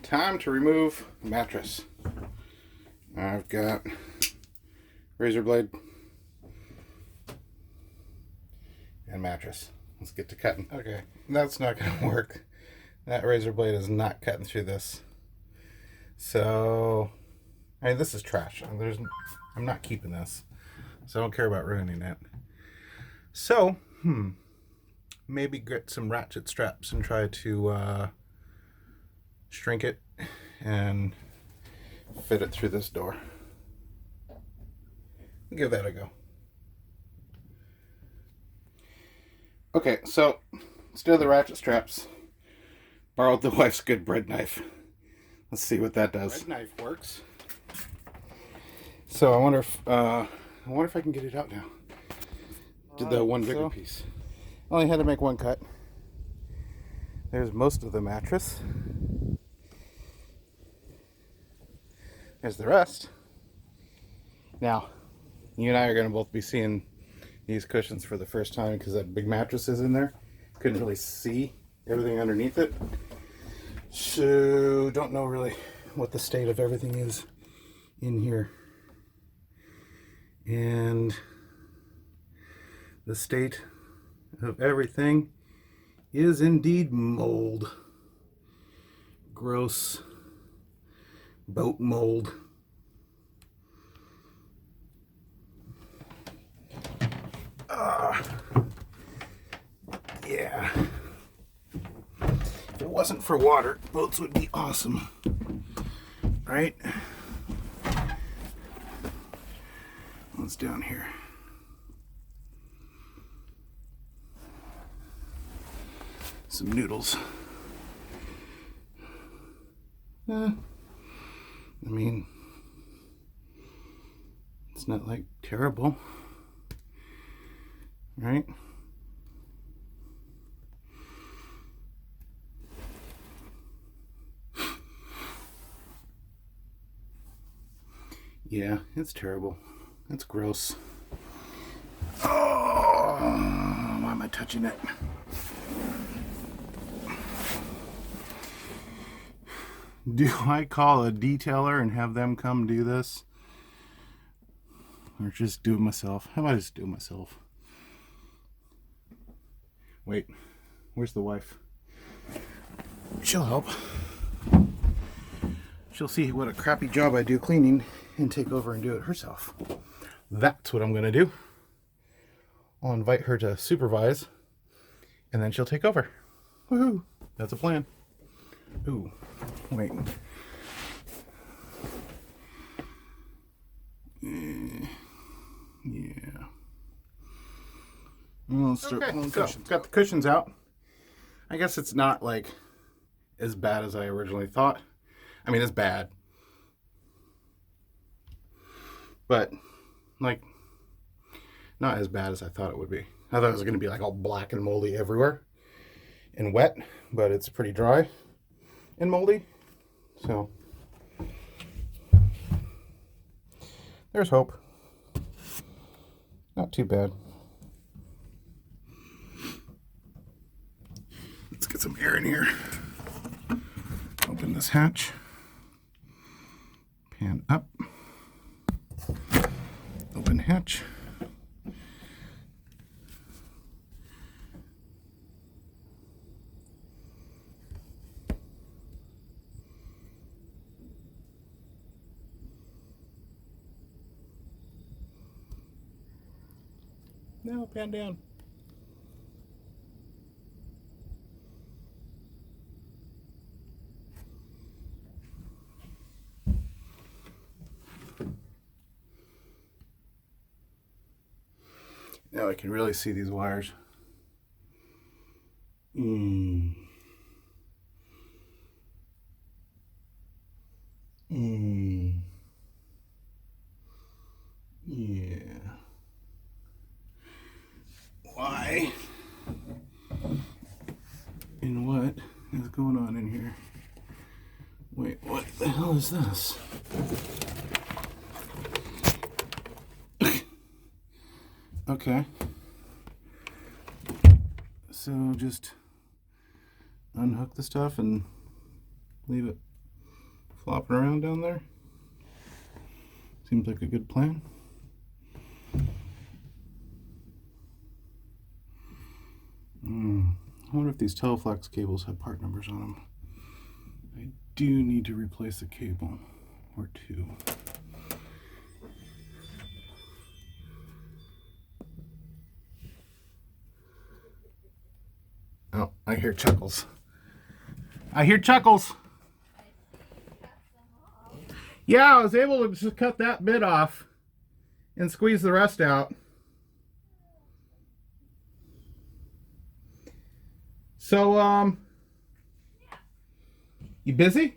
Time to remove the mattress. I've got razor blade and mattress. Let's get to cutting. Okay, that's not going to work. That razor blade is not cutting through this. So, I mean, this is trash. I'm not keeping this. So I don't care about ruining it. So, maybe get some ratchet straps and try to shrink it and fit it through this door. Give that a go. Okay, so instead of the ratchet straps, borrowed the wife's good bread knife. Let's see what that does. Bread knife works. So I wonder if I can get it out now. Did the one bigger piece. Only had to make one cut. There's most of the mattress. There's the rest. Now, you and I are going to both be seeing these cushions for the first time because that big mattress is in there. Couldn't really see everything underneath it. So, don't know really what the state of everything is in here. And the state of everything is indeed mold. Gross boat mold. Yeah. If it wasn't for water, boats would be awesome. Right? What's down here? Some noodles. I mean, it's not like terrible, right? Yeah, it's terrible. It's gross. Oh, why am I touching it? Do I call a detailer and have them come do this? Or just do it myself? How about I just do it myself? Wait, where's the wife? She'll help. She'll see what a crappy job I do cleaning and take over and do it herself. That's what I'm gonna do. I'll invite her to supervise and then she'll take over. Woohoo! That's a plan. Ooh, wait. Yeah. Well, so got the cushions out. I guess it's not like as bad as I originally thought. I mean, it's bad. But, like, not as bad as I thought it would be. I thought it was going to be like all black and moldy everywhere and wet, but it's pretty dry and moldy. So, there's hope. Not too bad. Let's get some air in here. Open this hatch. Pan up. Open hatch. No, pan down. Now I can really see these wires. Yeah. Why? And what is going on in here? Wait, what the hell is this? Okay. So just unhook the stuff and leave it flopping around down there. Seems like a good plan. I wonder if these Teleflex cables have part numbers on them. I do need to replace a cable or two. Oh, I hear chuckles. I hear chuckles. Yeah, I was able to just cut that bit off and squeeze the rest out. So, you busy?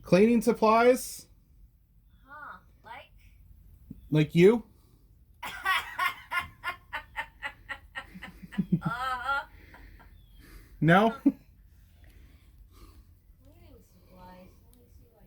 Cleaning supplies? Huh, Like you? No? Cleaning supplies. Let me see what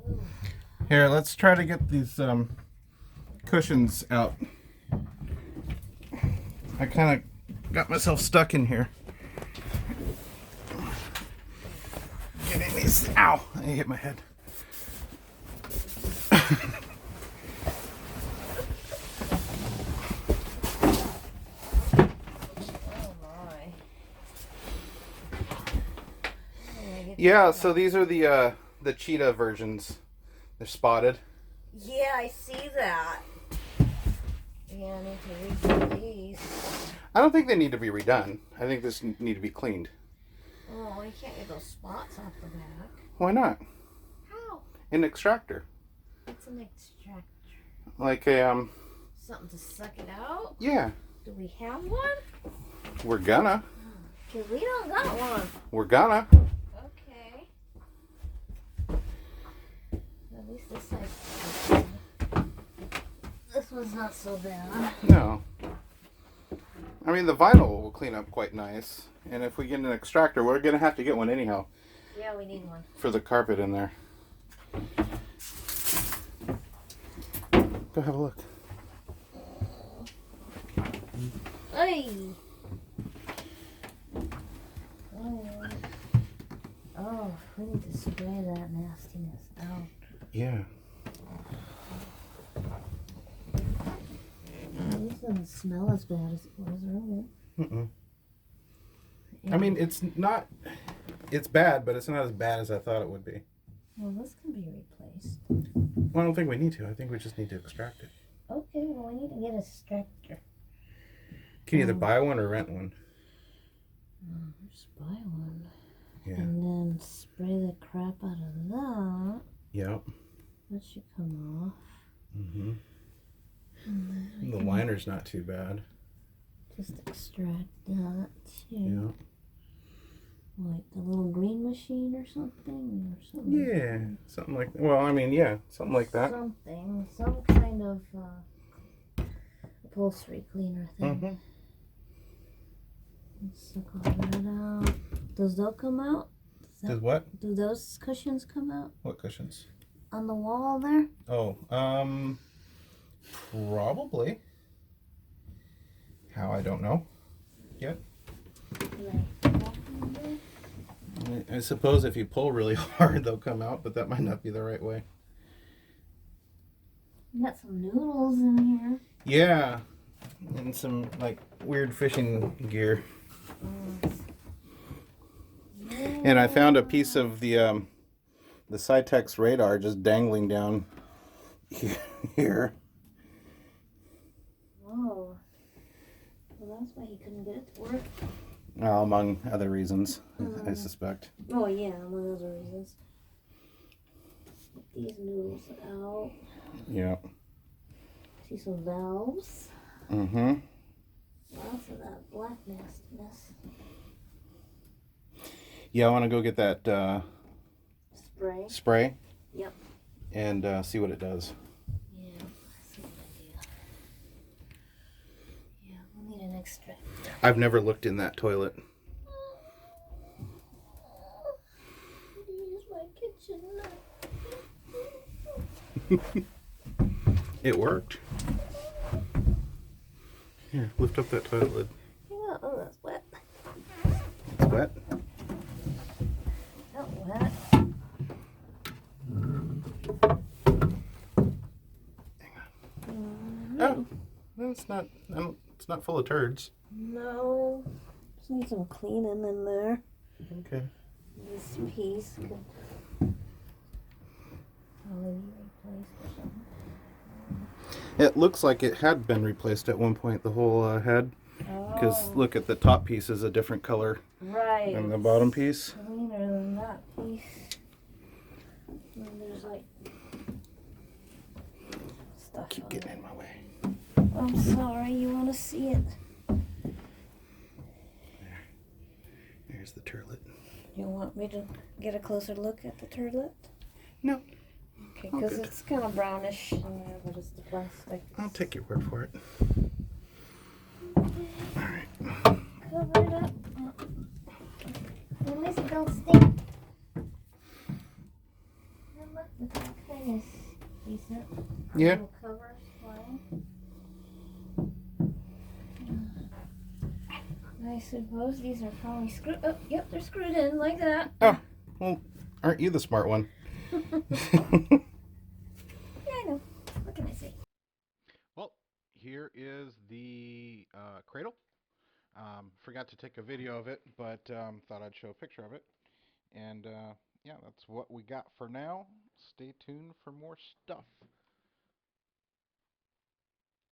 you... Here, let's try to get these cushions out. I kind of got myself stuck in here. Getting these. Ow! I hit my head. Yeah, so these are the cheetah versions. They're spotted. Yeah, I see that. Yeah, I need to redo these. I don't think they need to be redone. I think this need to be cleaned. Oh, you can't get those spots off the back. Why not? How? An extractor. What's an extractor? Like a Something to suck it out? Yeah. Do we have one? We're gonna. Because we don't got one. We're gonna. Okay. At least this side. This one's not so bad. No. I mean, the vinyl will clean up quite nice. And if we get an extractor, we're going to have to get one anyhow. Yeah, we need one. For the carpet in there. Go have a look. Hey! Oh, we need to spray that nastiness out. Yeah. This doesn't smell as bad as it was earlier. Mm-mm. I mean, it's not... It's bad, but it's not as bad as I thought it would be. Well, this can be replaced. Well, I don't think we need to. I think we just need to extract it. Okay, well, we need to get an extractor. Can you either buy one or rent one? Just buy one. Yeah. And then spray the crap out of that. Yep. That should come off. Mm-hmm. And The liner's not too bad. just extract that too. Yeah. Like the little green machine or something? Yeah, something like that. Well, I mean, yeah, something like that. Something. Some kind of upholstery cleaner thing. Mm-hmm. Suck all that out. Does that come out? Does what? Do those cushions come out? What cushions? On the wall there? Oh, probably. How, I don't know yet. I suppose if you pull really hard, they'll come out, but that might not be the right way. We got some noodles in here. Yeah, and some like weird fishing gear. And I found a piece of the Cytex radar just dangling down here. Oh. Well, that's why he couldn't get it to work. Among other reasons, I suspect. Oh, yeah, among other reasons. Get these noodles out. Yeah. See some valves. Mm-hmm. Lots of that black nastiness. Yeah, I want to go get that spray. Yep. And see what it does. Yeah, that's a good idea. Yeah, we'll need an extractor. I've never looked in that toilet. Use my kitchen knife. It worked. Here, lift up that toilet lid. Yeah, oh, that's wet. It's wet. Not wet. Oh, no, it's not. It's not full of turds. No. Just need some cleaning in there. Okay. This piece could probably be replaced or something. It looks like it had been replaced at one point, the whole head. Because Oh, look at the top piece is a different color right. than the bottom piece. Cleaner than that piece. And there's like stuff. Keep on getting it. in my way. I'm sorry, you want to see it? There's the turlet. You want me to get a closer look at the turlet? No, Okay, Oh, because good. it's kind of brownish in there, but it's the plastic. I'll take your word for it. Alright. Cover it up. At least it don't stink. And look, it's kind of decent. Yeah. Little cover, fine. I suppose these are probably screwed. Oh, yep, they're screwed in like that. Oh, well, aren't you the smart one? Yeah, I know. What can I say? Well, here is the cradle. Forgot to take a video of it, but thought I'd show a picture of it. And yeah, that's what we got for now. Stay tuned for more stuff.